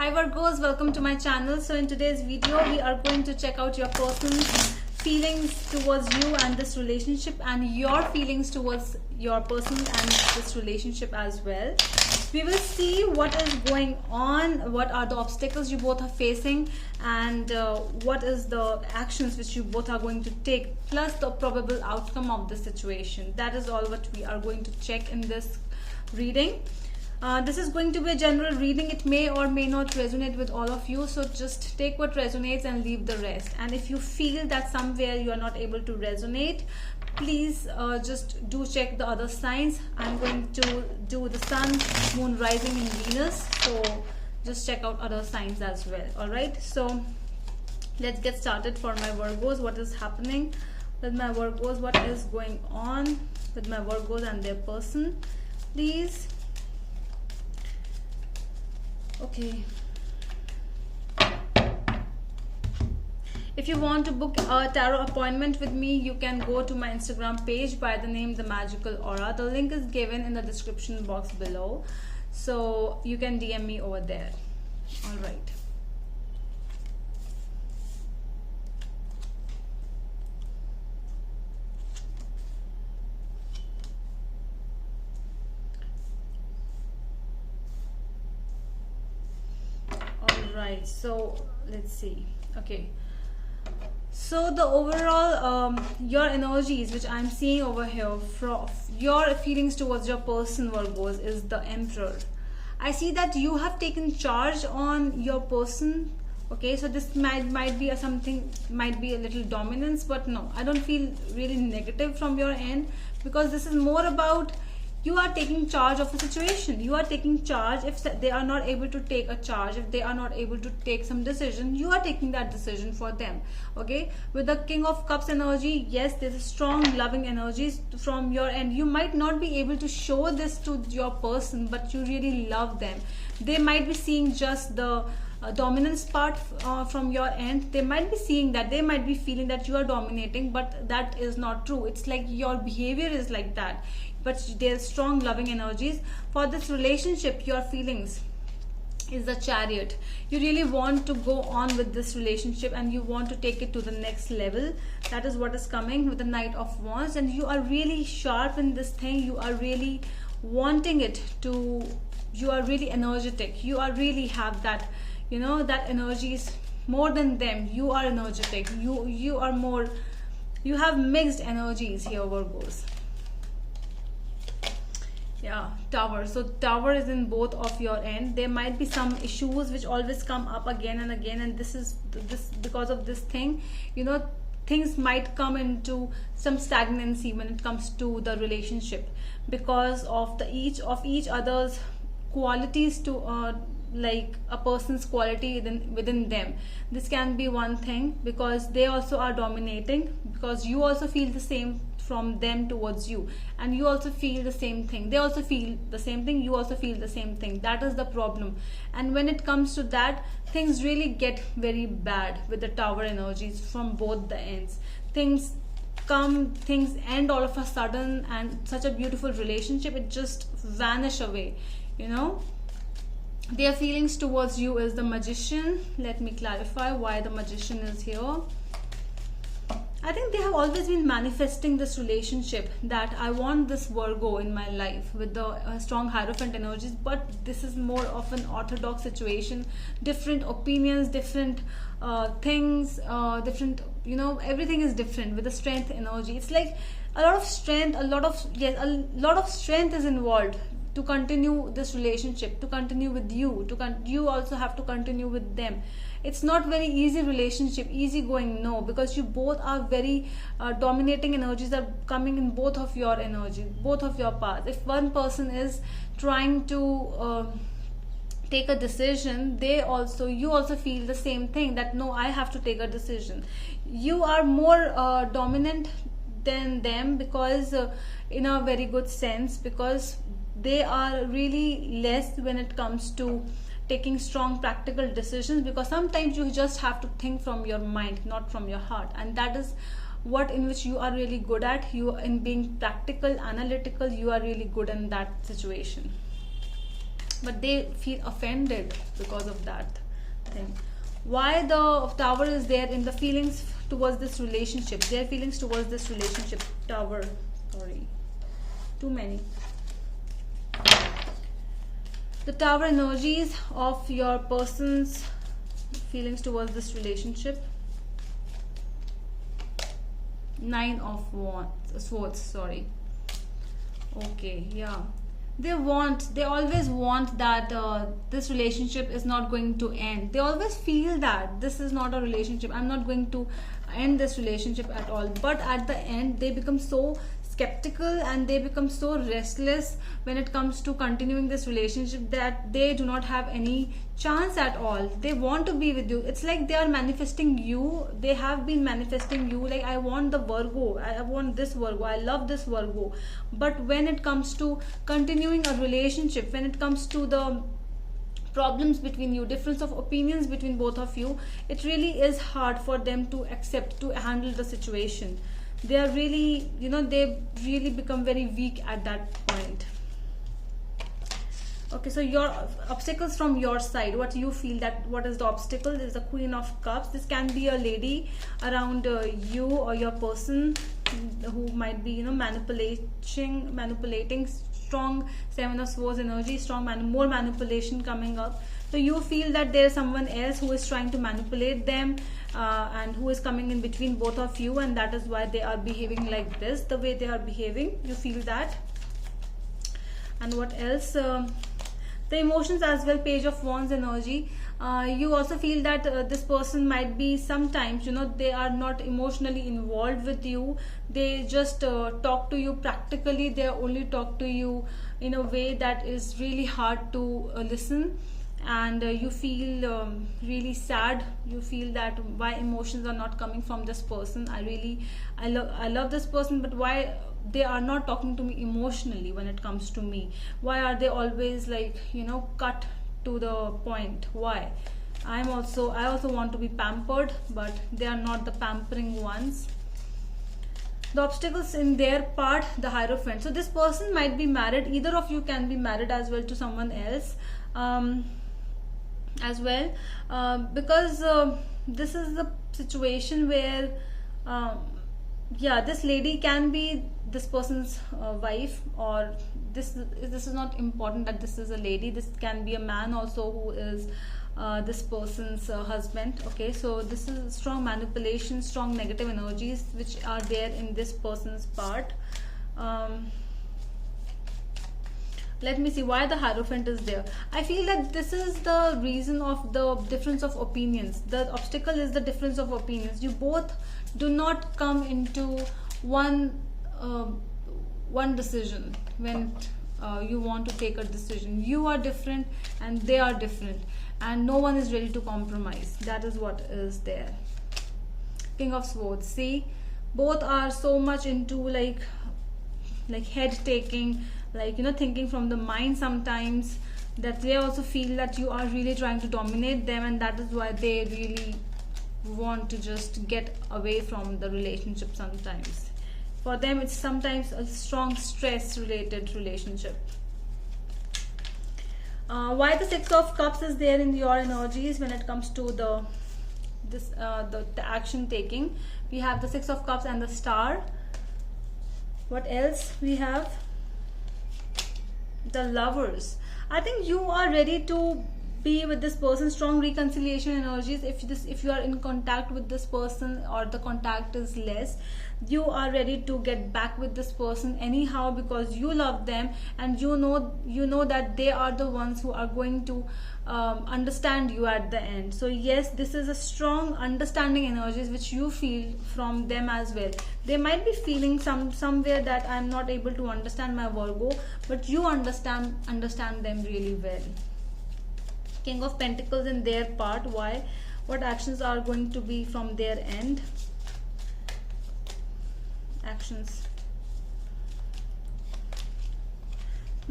Hi Virgos, welcome to my channel. So in today's video we are going to check out your person's feelings towards you and this relationship, and your feelings towards your person and this relationship as well. We will see what is going on, what are the obstacles you both are facing, and what is the actions which you both are going to take, plus the probable outcome of the situation. That is all what we are going to check in this reading. This is going to be a general reading. It may or may not resonate with all of you, so just take what resonates and leave the rest. And if you feel that somewhere you are not able to resonate, please just do check the other signs. I'm going to do the sun, moon, rising in Venus, so just check out other signs as well. Alright, so let's get started. For my Virgos, what is happening with my Virgos, what is going on with my Virgos and their person, please. Okay, if you want to book a tarot appointment with me, you can go to my Instagram page by the name The Magical Aura. The link is given in the description box below, so you can DM me over there. All right. Right, so let's see. Okay, so the overall your energies which I'm seeing over here from your feelings towards your person, Virgos, is the Emperor. I see that you have taken charge on your person. Okay, so this might be might be a little dominance, but no, I don't feel really negative from your end, because this is more about you are taking charge of a situation. You are taking charge. If they are not able to take a charge, if they are not able to take some decision, you are taking that decision for them. Okay, with the King of Cups energy, yes, there's a strong loving energies from your end. You might not be able to show this to your person, but you really love them. They might be seeing just the dominance part from your end. They might be seeing that, they might be feeling that you are dominating, but that is not true. It's like your behavior is like that, but there's strong loving energies for this relationship. Your feelings is the Chariot. You really want to go on with this relationship and you want to take it to the next level. That is what is coming with the Knight of Wands, and you are really sharp in this thing. You are really wanting it to, you are really energetic. You are really have that, you know, that energy is more than them. You are energetic. You are more, you have mixed energies here, Virgos. Yeah, Tower. So Tower is in both of your end. There might be some issues which always come up again and again, and this is because of this thing, you know, things might come into some stagnancy when it comes to the relationship, because of the each other's qualities to like a person's quality within them. This can be one thing, because they also are dominating, because you also feel the same from them towards you, and you also feel the same thing. They also feel the same thing, you also feel the same thing. That is the problem. And when it comes to that, things really get very bad with the Tower energies from both the ends. Things end all of a sudden, and such a beautiful relationship, it just vanish away, you know. Their feelings towards you is the Magician. Let me clarify why the Magician is here. I think they have always been manifesting this relationship, that I want this Virgo in my life with the strong Hierophant energies, but this is more of an orthodox situation. Different opinions, different things, different, you know, everything is different with the Strength energy. It's like a lot of strength, a lot of strength is involved to continue this relationship, to continue with you, you also have to continue with them. It's not very easy relationship, easy going, no, because you both are very dominating energies are coming in both of your energy, both of your paths. If one person is trying to take a decision, you also feel the same thing, that no, I have to take a decision. You are more dominant than them, because in a very good sense, because they are really less when it comes to taking strong practical decisions, because sometimes you just have to think from your mind, not from your heart, and that is what in which you are really good at. You, in being practical, analytical, you are really good in that situation. but they feel offended because of that thing. Why the Tower is there in the feelings towards this relationship, their feelings towards this relationship. Tower, sorry, too many. The Tower energies of your person's feelings towards this relationship. Nine of Swords, sorry. Okay, yeah, they always want that this relationship is not going to end. They always feel that this is not a relationship, I'm not going to end this relationship at all, but at the end they become so skeptical and they become so restless when it comes to continuing this relationship that they do not have any chance at all. They want to be with you. It's like they are manifesting you. They have been manifesting you, like, I want the Virgo, I want this Virgo, I love this Virgo. But when it comes to continuing a relationship, when it comes to the problems between you, difference of opinions between both of you, it really is hard for them to accept, to handle the situation. They are really, they really become very weak at that point. Okay, so your obstacles from your side, what you feel, that what is the obstacle? This is the Queen of Cups. This can be a lady around you or your person who might be, manipulating. Strong Seven of Swords energy, more manipulation coming up. So you feel that there is someone else who is trying to manipulate them and who is coming in between both of you, and that is why they are behaving like this, the way they are behaving. You feel that. And what else? The emotions as well, Page of Wands energy. You also feel that this person might be sometimes, they are not emotionally involved with you. They just talk to you practically. They only talk to you in a way that is really hard to listen. And you feel really sad. You feel that why emotions are not coming from this person. I love this person, but why they are not talking to me emotionally when it comes to me? Why are they always like, cut to the point? Why? I also want to be pampered, but they are not the pampering ones. The obstacles in their part, the Hierophant. So this person might be married. Either of you can be married as well to someone else as well, because this is the situation where this lady can be this person's wife, or this is not important that this is a lady. This can be a man also who is this person's husband. Okay, so this is strong manipulation, strong negative energies which are there in this person's part. Let me see why the Hierophant is there. I feel that this is the reason of the difference of opinions. The obstacle is the difference of opinions. You both do not come into one decision when you want to take a decision. You are different and they are different, and no one is ready to compromise. That is what is there. King of Swords. See, both are so much into like head taking, thinking from the mind sometimes, that they also feel that you are really trying to dominate them, and that is why they really want to just get away from the relationship sometimes. For them, it's sometimes a strong stress related relationship. Why the Six of Cups is there in your energies when it comes to the action taking? We have the Six of Cups and the Star. What else we have? The Lovers. I think you are ready to be with this person. Strong reconciliation energies. If you are in contact with this person, or the contact is less, you are ready to get back with this person anyhow, because you love them, and you know that they are the ones who are going to understand you at the end. So yes, this is a strong understanding energies which you feel from them as well. They might be feeling somewhere that I'm not able to understand my Virgo, but you understand them really well. King of Pentacles in their part. Why? What actions are going to be from their end? Actions.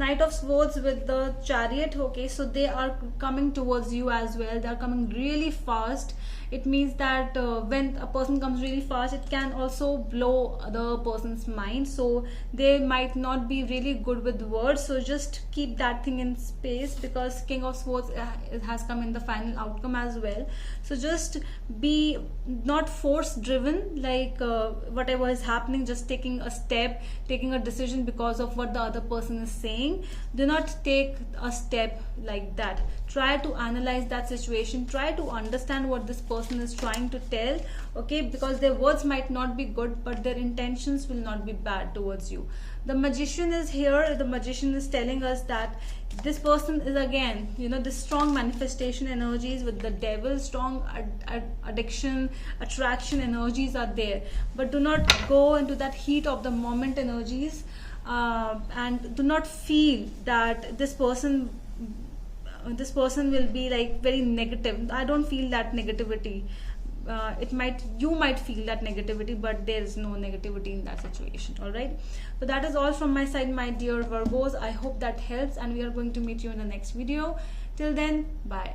Knight of Swords with the Chariot. Okay, so they are coming towards you as well. They are coming really fast. It means that when a person comes really fast, it can also blow the person's mind, so they might not be really good with words. So just keep that thing in space, because King of Swords has come in the final outcome as well. So just be not force driven, like whatever is happening, just taking a step, taking a decision because of what the other person is saying. Do not take a step like that. Try to analyze that situation, try to understand what this person is trying to tell. Okay, because their words might not be good, but their intentions will not be bad towards you. The Magician is here. The Magician is telling us that this person is, again, you know, this strong manifestation energies with the Devil, strong addiction, attraction energies are there. But do not go into that heat of the moment energies, and do not feel that this person will be like very negative. I don't feel that negativity. You might feel that negativity, but there is no negativity in that situation. All right, so that is all from my side, my dear Virgos. I hope that helps, and we are going to meet you in the next video. Till then, bye.